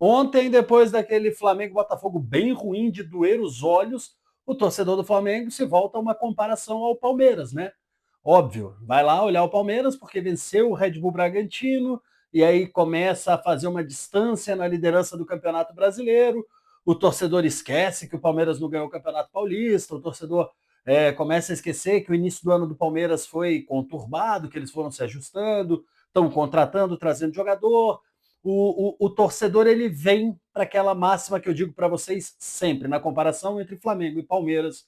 Ontem, depois daquele Flamengo-Botafogo bem ruim de doer os olhos, o torcedor do Flamengo se volta a uma comparação ao Palmeiras, né? Óbvio, vai lá olhar o Palmeiras porque venceu o Red Bull Bragantino e aí começa a fazer uma distância na liderança do Campeonato Brasileiro. O torcedor esquece que o Palmeiras não ganhou o Campeonato Paulista, o torcedor começa a esquecer que o início do ano do Palmeiras foi conturbado, que eles foram se ajustando, estão contratando, trazendo jogador. O torcedor ele vem para aquela máxima que eu digo para vocês sempre, na comparação entre Flamengo e Palmeiras,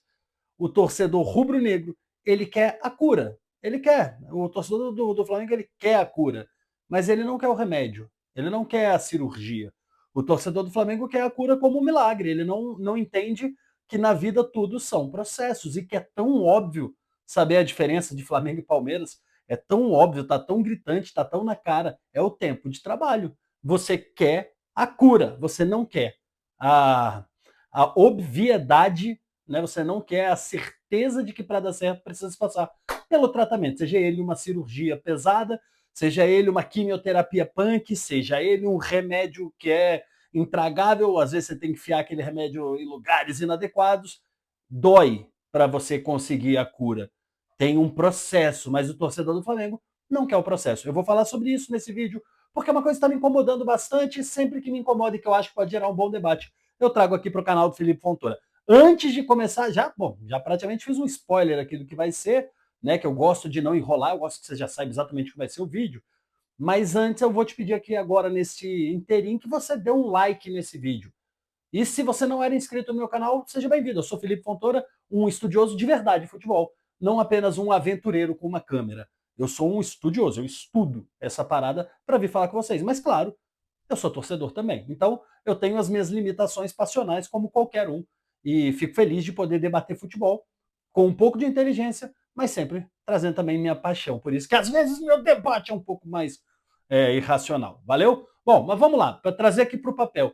o torcedor rubro-negro ele quer a cura. Ele quer. O torcedor do Flamengo ele quer a cura. Mas ele não quer o remédio. Ele não quer a cirurgia. O torcedor do Flamengo quer a cura como um milagre. Ele não entende que na vida tudo são processos e que é tão óbvio saber a diferença de Flamengo e Palmeiras. É tão óbvio, tá tão gritante, tá tão na cara. É o tempo de trabalho. Você quer a cura, você não quer a obviedade, né? Você não quer a certeza de que para dar certo precisa passar pelo tratamento, seja ele uma cirurgia pesada, seja ele uma quimioterapia punk, seja ele um remédio que é intragável, às vezes você tem que enfiar aquele remédio em lugares inadequados, dói para você conseguir a cura. Tem um processo, mas o torcedor do Flamengo não quer o processo. Eu vou falar sobre isso nesse vídeo, porque é uma coisa que está me incomodando bastante, e sempre que me incomoda e que eu acho que pode gerar um bom debate, eu trago aqui para o canal do Felipe Fontoura. Antes de começar, já praticamente fiz um spoiler aqui do que vai ser, né? Que eu gosto de não enrolar, eu gosto que você já saiba exatamente o que vai ser o vídeo. Mas antes eu vou te pedir aqui agora, nesse inteirinho, que você dê um like nesse vídeo. E se você não era inscrito no meu canal, seja bem-vindo. Eu sou Felipe Fontoura, um estudioso de verdade de futebol, não apenas um aventureiro com uma câmera. Eu sou um estudioso, eu estudo essa parada para vir falar com vocês. Mas claro, eu sou torcedor também. Então, eu tenho as minhas limitações passionais, como qualquer um, e fico feliz de poder debater futebol com um pouco de inteligência, mas sempre trazendo também minha paixão. Por isso que às vezes meu debate é um pouco mais irracional. Valeu? Bom, mas vamos lá, para trazer aqui para o papel.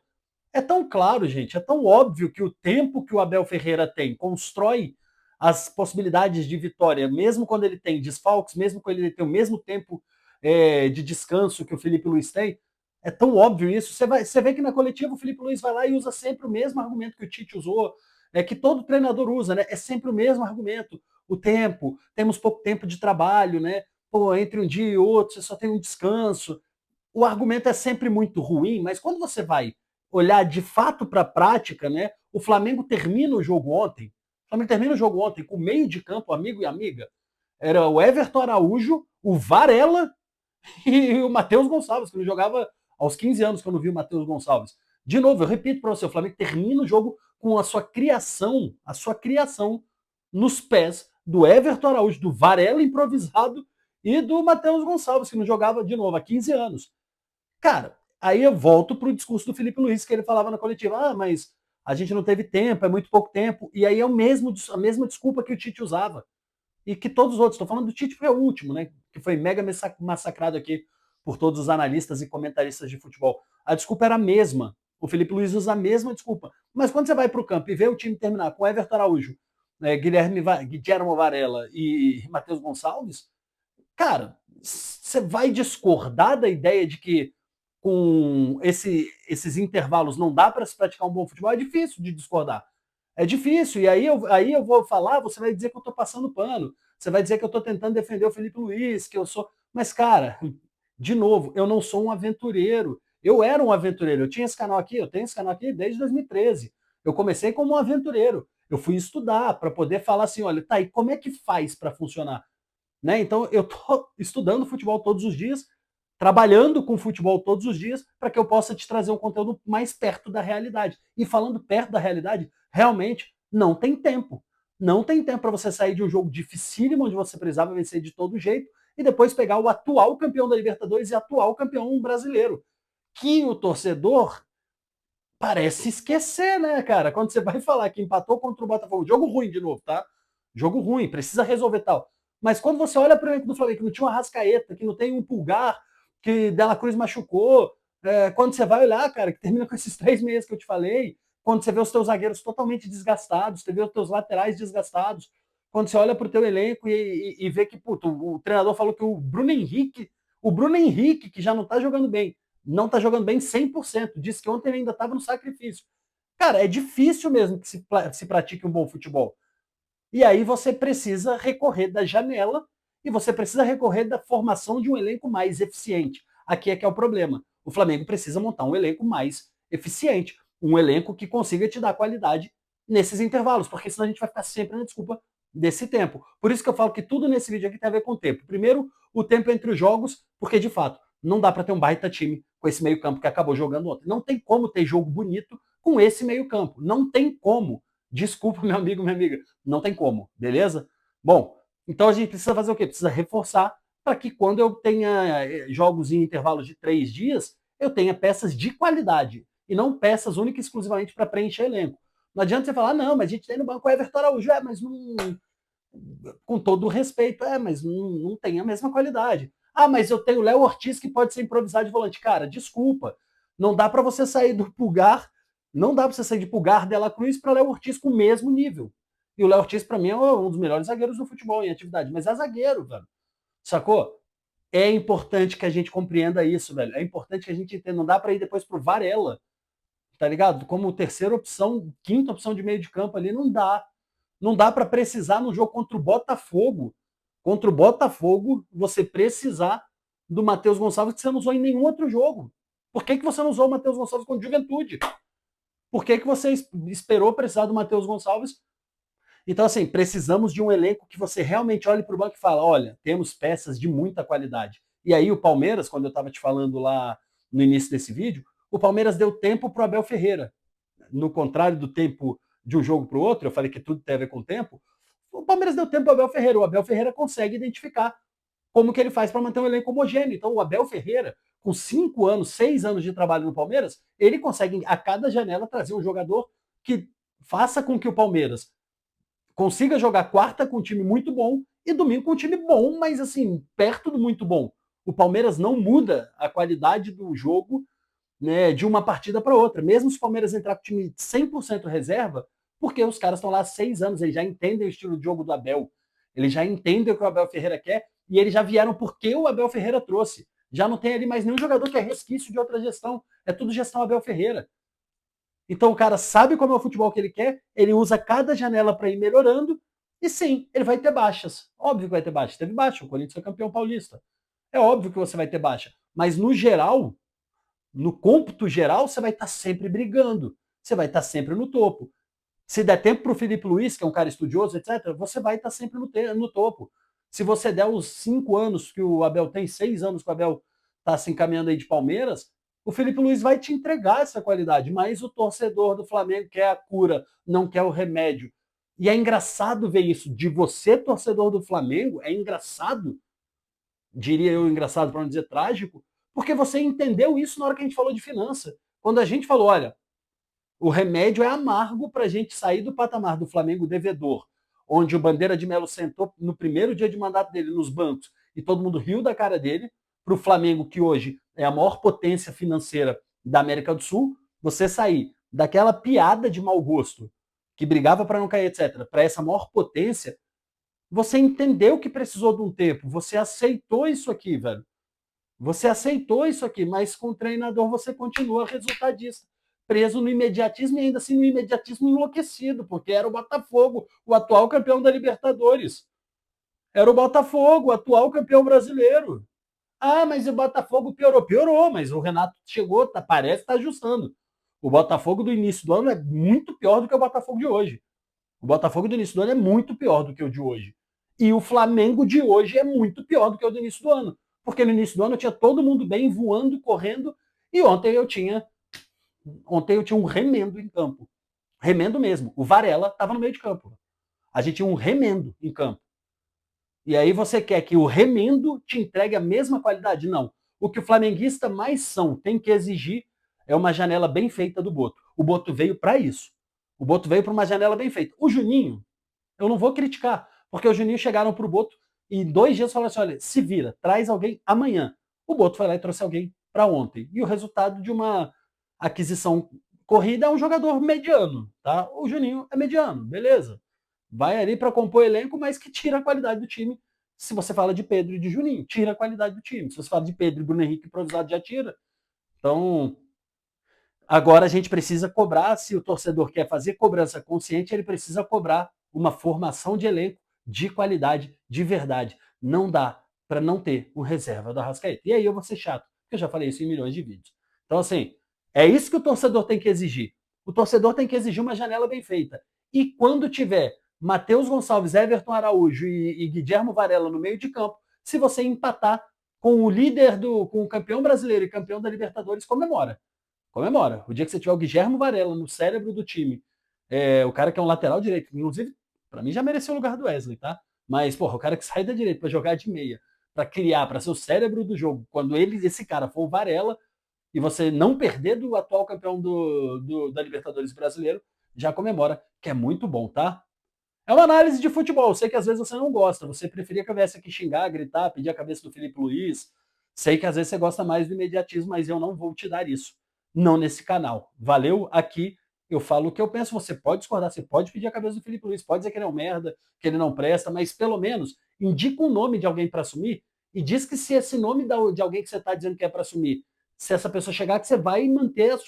É tão claro, gente, é tão óbvio que o tempo que o Abel Ferreira tem constrói as possibilidades de vitória, mesmo quando ele tem desfalques, mesmo quando ele tem o mesmo tempo de descanso que o Felipe Luiz tem. É tão óbvio isso. Você vê que na coletiva o Felipe Luiz vai lá e usa sempre o mesmo argumento que o Tite usou, que todo treinador usa, né? É sempre o mesmo argumento. O tempo, temos pouco tempo de trabalho, né? Pô, entre um dia e outro, você só tem um descanso. O argumento é sempre muito ruim, mas quando você vai olhar de fato para a prática, né? O Flamengo termina o jogo ontem. O Flamengo termina o jogo ontem com meio de campo, amigo e amiga. Era o Everton Araújo, o Varela e o Matheus Gonçalves, que não jogava aos 15 anos que eu não vi o Matheus Gonçalves. De novo, eu repito para você, o Flamengo termina o jogo com a sua criação nos pés do Everton Araújo, do Varela improvisado e do Matheus Gonçalves, que não jogava de novo há 15 anos. Cara, aí eu volto pro discurso do Felipe Luiz, que ele falava na coletiva, mas a gente não teve tempo, é muito pouco tempo, e aí é a mesma desculpa que o Tite usava, e que todos os outros, estou falando do Tite, foi o último, né, que foi mega massacrado aqui por todos os analistas e comentaristas de futebol. A desculpa era a mesma, o Felipe Luiz usa a mesma desculpa, mas quando você vai para o campo e vê o time terminar com Everton Araújo, Guilherme Varela e Matheus Gonçalves, cara, você vai discordar da ideia de que com esses intervalos não dá para se praticar um bom futebol? É difícil de discordar. É difícil. E aí eu vou falar, você vai dizer que eu estou passando pano. Você vai dizer que eu estou tentando defender o Felipe Luiz, que eu sou. Mas, cara, de novo, eu não sou um aventureiro. Eu era um aventureiro. Eu tinha esse canal aqui, eu tenho esse canal aqui desde 2013. Eu comecei como um aventureiro. Eu fui estudar para poder falar assim: olha, tá, e como é que faz para funcionar? Né? Então eu estou estudando futebol todos os dias, trabalhando com futebol todos os dias, para que eu possa te trazer um conteúdo mais perto da realidade. E falando perto da realidade, realmente não tem tempo. Não tem tempo para você sair de um jogo dificílimo, onde você precisava vencer de todo jeito, e depois pegar o atual campeão da Libertadores e atual campeão brasileiro. Que o torcedor parece esquecer, né, cara? Quando você vai falar que empatou contra o Botafogo, jogo ruim de novo, tá? Jogo ruim, precisa resolver tal. Mas quando você olha para o elenco do Flamengo, que não tinha uma Rascaeta, que não tem um Pulgar, que Dela Cruz machucou, quando você vai olhar, cara, que termina com esses 3 meses que eu te falei, quando você vê os teus zagueiros totalmente desgastados, você vê os teus laterais desgastados, quando você olha para o teu elenco e vê que puto, o treinador falou que o Bruno Henrique, que já não tá jogando bem, não tá jogando bem 100%. Disse que ontem ele ainda estava no sacrifício. Cara, é difícil mesmo que se pratique um bom futebol. E aí você precisa recorrer da janela e você precisa recorrer da formação de um elenco mais eficiente. Aqui é que é o problema. O Flamengo precisa montar um elenco mais eficiente, um elenco que consiga te dar qualidade nesses intervalos, porque senão a gente vai ficar sempre na desculpa desse tempo. Por isso que eu falo que tudo nesse vídeo aqui tem a ver com o tempo. Primeiro, o tempo entre os jogos, porque de fato não dá para ter um baita time com esse meio-campo que acabou jogando ontem. Não tem como ter jogo bonito com esse meio-campo. Não tem como. Desculpa, meu amigo, minha amiga. Não tem como, beleza? Bom, então a gente precisa fazer o quê? Precisa reforçar para que quando eu tenha jogos em intervalos de 3 dias, eu tenha peças de qualidade e não peças únicas e exclusivamente para preencher elenco. Não adianta você falar, não, mas a gente tem no banco o Everton Araújo, mas não. Com todo o respeito, mas não tem a mesma qualidade. Ah, mas eu tenho o Léo Ortiz que pode ser improvisado de volante. Cara, desculpa. Não dá para você sair do Pulgar, não dá para você sair de Pulgar, Dela Cruz para Léo Ortiz com o mesmo nível. E o Léo Ortiz, para mim, é um dos melhores zagueiros do futebol em atividade. Mas é zagueiro, velho. Sacou? É importante que a gente compreenda isso, velho. É importante que a gente entenda. Não dá para ir depois pro Varela, tá ligado? Como terceira opção, quinta opção de meio de campo ali, não dá. Não dá para precisar no jogo contra o Botafogo. Contra o Botafogo, você precisar do Matheus Gonçalves que você não usou em nenhum outro jogo. Por que você não usou o Matheus Gonçalves contra o Juventude? Por que você esperou precisar do Matheus Gonçalves? Então, assim, precisamos de um elenco que você realmente olhe para o banco e fala, olha, temos peças de muita qualidade. E aí o Palmeiras, quando eu estava te falando lá no início desse vídeo, o Palmeiras deu tempo para o Abel Ferreira. No contrário do tempo de um jogo para o outro, eu falei que tudo tem a ver com o tempo, o Palmeiras deu tempo para o Abel Ferreira. O Abel Ferreira consegue identificar como que ele faz para manter um elenco homogêneo. Então, o Abel Ferreira, com 5 anos, 6 anos de trabalho no Palmeiras, ele consegue a cada janela trazer um jogador que faça com que o Palmeiras consiga jogar quarta com um time muito bom e domingo com um time bom, mas assim, perto do muito bom. O Palmeiras não muda a qualidade do jogo, né, de uma partida para outra. Mesmo se o Palmeiras entrar com o time 100% reserva, porque os caras estão lá há 6 anos, eles já entendem o estilo de jogo do Abel, eles já entendem o que o Abel Ferreira quer e eles já vieram porque o Abel Ferreira trouxe. Já não tem ali mais nenhum jogador que é resquício de outra gestão. É tudo gestão Abel Ferreira. Então o cara sabe como é o futebol que ele quer, ele usa cada janela para ir melhorando, e sim, ele vai ter baixas. Óbvio que vai ter baixas. Teve baixa, o Corinthians foi campeão paulista. É óbvio que você vai ter baixa. Mas no geral, no cômputo geral, você vai estar sempre brigando. Você vai estar sempre no topo. Se der tempo para o Felipe Luiz, que é um cara estudioso, etc., você vai estar sempre no topo. Se você der os 5 anos que o Abel tem, 6 anos que o Abel está se encaminhando aí de Palmeiras, o Felipe Luiz vai te entregar essa qualidade, mas o torcedor do Flamengo quer a cura, não quer o remédio. E é engraçado ver isso de você, torcedor do Flamengo, é engraçado, diria eu engraçado para não dizer trágico, porque você entendeu isso na hora que a gente falou de finança. Quando a gente falou, olha, o remédio é amargo para a gente sair do patamar do Flamengo devedor, onde o Bandeira de Melo sentou no primeiro dia de mandato dele nos bancos e todo mundo riu da cara dele, para o Flamengo, que hoje é a maior potência financeira da América do Sul, você sair daquela piada de mau gosto, que brigava para não cair, etc., para essa maior potência, você entendeu que precisou de um tempo, você aceitou isso aqui, velho. Você aceitou isso aqui, mas com o treinador você continua resultadista, preso no imediatismo e ainda assim no imediatismo enlouquecido, porque era o Botafogo, o atual campeão da Libertadores. Era o Botafogo, o atual campeão brasileiro. Ah, mas o Botafogo piorou. Piorou, mas o Renato chegou, parece estar ajustando. O Botafogo do início do ano é muito pior do que o Botafogo de hoje. O Botafogo do início do ano é muito pior do que o de hoje. E o Flamengo de hoje é muito pior do que o do início do ano. Porque no início do ano eu tinha todo mundo bem, voando, correndo, e ontem eu tinha um remendo em campo. Remendo mesmo. O Varela estava no meio de campo. A gente tinha um remendo em campo. E aí você quer que o remendo te entregue a mesma qualidade? Não. O que o flamenguista mais tem que exigir é uma janela bem feita do Boto. O Boto veio para isso. O Boto veio para uma janela bem feita. O Juninho, eu não vou criticar, porque o Juninho chegaram pro Boto e em 2 dias falaram assim, olha, se vira, traz alguém amanhã. O Boto foi lá e trouxe alguém para ontem. E o resultado de uma aquisição corrida é um jogador mediano, tá? O Juninho é mediano, beleza. Vai ali para compor elenco, mas que tira a qualidade do time. Se você fala de Pedro e de Juninho, tira a qualidade do time. Se você fala de Pedro e Bruno Henrique improvisado, já tira. Então, agora a gente precisa cobrar, se o torcedor quer fazer cobrança consciente, ele precisa cobrar uma formação de elenco de qualidade, de verdade. Não dá para não ter um reserva do Arrascaeta. E aí eu vou ser chato, porque eu já falei isso em milhões de vídeos. Então, assim, é isso que o torcedor tem que exigir. O torcedor tem que exigir uma janela bem feita. E quando tiver Matheus Gonçalves, Everton Araújo e Guilherme Varela no meio de campo, se você empatar com o líder com o campeão brasileiro e campeão da Libertadores, comemora. Comemora. O dia que você tiver o Guilherme Varela no cérebro do time, o cara que é um lateral direito, inclusive, para mim já mereceu o lugar do Wesley, tá? Mas, porra, o cara que sai da direita para jogar de meia, para criar, para ser o cérebro do jogo, quando esse cara for o Varela, e você não perder do atual campeão da Libertadores brasileiro, já comemora, que é muito bom, tá? É uma análise de futebol. Eu sei que às vezes você não gosta. Você preferia que eu viesse aqui xingar, gritar, pedir a cabeça do Felipe Luiz. Sei que às vezes você gosta mais do imediatismo, mas eu não vou te dar isso. Não nesse canal. Valeu? Aqui eu falo o que eu penso. Você pode discordar, você pode pedir a cabeça do Felipe Luiz, pode dizer que ele é um merda, que ele não presta, mas pelo menos indica um nome de alguém para assumir e diz que se esse nome de alguém que você está dizendo que é para assumir, se essa pessoa chegar, que você vai manter a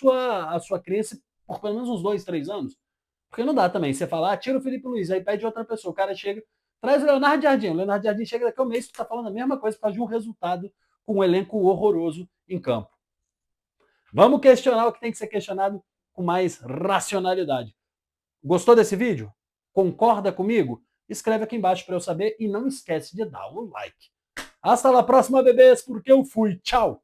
sua crença por pelo menos uns 2, 3 anos. Porque não dá também. Você fala, tira o Felipe Luiz, aí pede outra pessoa. O cara chega, traz o Leonardo Jardim. O Leonardo Jardim chega daqui a um mês, tu tá falando a mesma coisa por causa de um resultado com um elenco horroroso em campo. Vamos questionar o que tem que ser questionado com mais racionalidade. Gostou desse vídeo? Concorda comigo? Escreve aqui embaixo para eu saber e não esquece de dar o like. Hasta la próxima, bebês, porque eu fui. Tchau!